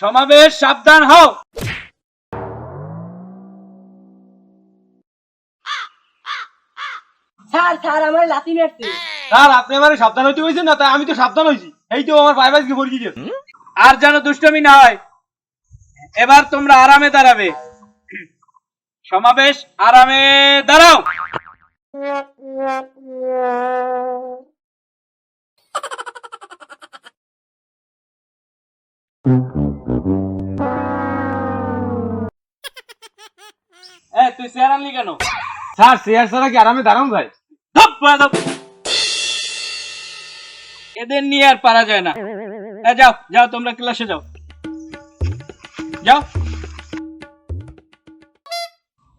সমাবেশ সাবধান হও। স্যার স্যার আমার লাথি মারছে। স্যার আপনি আমারে সাবধান হইতে কইছেন না, তাই আমি তো সাবধান হইছি। এই তো আমার ভাই ভাইকে পড়ে গিয়েছে। আর যেন দুষ্টমি না হয়। এবার তোমরা আরামে দাঁড়াবে। সমাবেশ আরামে দাঁড়াও। তুই চেয়ার আনলি কেন? স্যার চেয়ার ছাড়া কি আরামে দাঁড়ান যায়? ধপ, ধপ। এদের নিয়ে আর পারা যায় না। যাও যাও, তোমরা ক্লাসে যাও। যাও।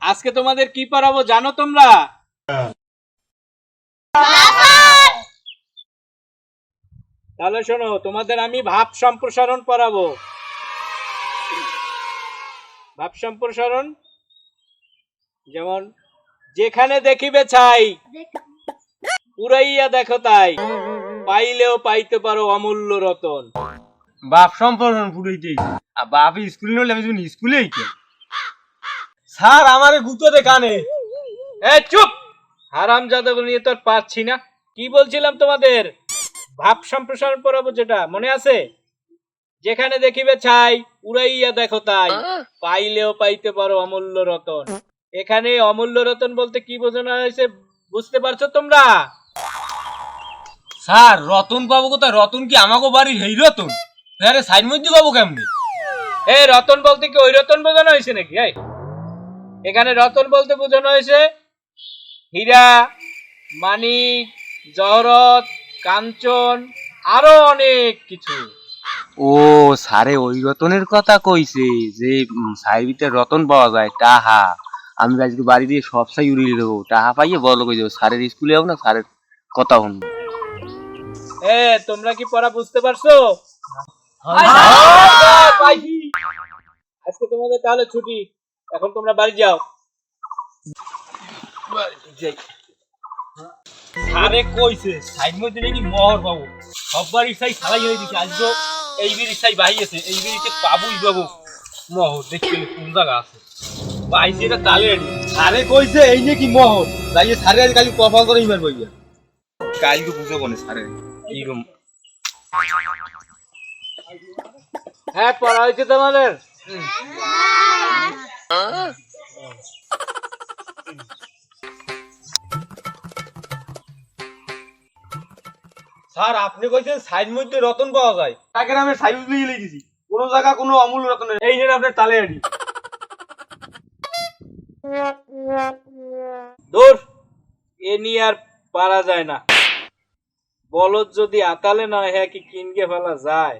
আজকে তোমাদের কি পড়াবো জানো তোমরা? তাহলে শোনো, তোমাদের আমি ভাব সম্প্রসারণ পড়াবো। ভাব সম্প্রসারণ যেমন, যেখানে দেখিবে ছাই উড়াইয়া দেখো তাই, পাইলেও পাইতে পারো অমূল্য রতন। বাপ সম্পর্ক ফুটাইতেই আর বাপ স্কুলে নলে আমি যখন স্কুলে হইতাম। স্যার আমারে গুতোতে কানে। চুপ! হারামজাদাগুলো নিয়ে তো আর পারছি না। কি বলছিলাম তোমাদের? ভাব সম্প্রসারণ পড়াবো, যেটা মনে আছে? যেখানে দেখিবে ছাই উড়াইয়া দেখো তাই, পাইলেও পাইতে পারো অমূল্য রতন। এখানে অমূল্য রতন বলতে কি বোঝানো হয়েছে বুঝতে পারছো তোমরা? স্যার রতন পাবো কোথায়? রতন কি আমাকে বাড়ির হেই রতন? আরে সাইড মধ্যে পাবো কেমনি? রতন বলতে কি ওই রতন বোঝানো হয়েছে নাকি? এখানে রতন বলতে বোঝানো হয়েছে হীরা, মানিক, জহরত, কাঞ্চন, আরো অনেক কিছু। ও স্যারে ওই রতনের কথা কইছে যে সাইবিতে রতন পাওয়া যায়। টাহা আমি আজকে বাড়ি দিয়ে সব সাই উড়িয়ে দেবো, টাহা পাইয়ে বড় করে দেবো। স্যারের স্কুলে যাবো না, স্যারের কথা শুনবো। তোমরা কি পড়া বুঝতে পারছো? আজকে তোমাদের তাহলে ছুটি, এখন তোমরা বাড়ি যাও। আরে কইছে সাইড মধ্যে নাকি মোহর পাবো। সববার ইচ্ছাই সালাই হয়ে দিচ্ছে। আজকে এই বির ইচ্ছাই বাইয়েছে, এই বির ইচ্ছে পাবুই পাবো মোহর। দেখতে কোন জায়গা আছে পাইছে এটা তালে। আরে কইছে এই নাকি মোহর, তাই সারে আজ কালি কপাল করে ইমার বইয়া কাল তো বুঝো কোনে সারে কিরকম। পড়া হয়েছে তোমাদের? স্যার আপনি কইছেন সাইড মধ্যে রতন পাওয়া যায়, তাকে আমি সাইজ লিয়ে লিখেছি। কোন জায়গা কোনো অমূল্য রতন নেই। এই যে আপনার তালে আড়ি। দূর, এ নিয়ে আর পারা যায় না। বলদ যদি আতালে নয়, হ্যাঁ কি কিনকে ফেলা যায়?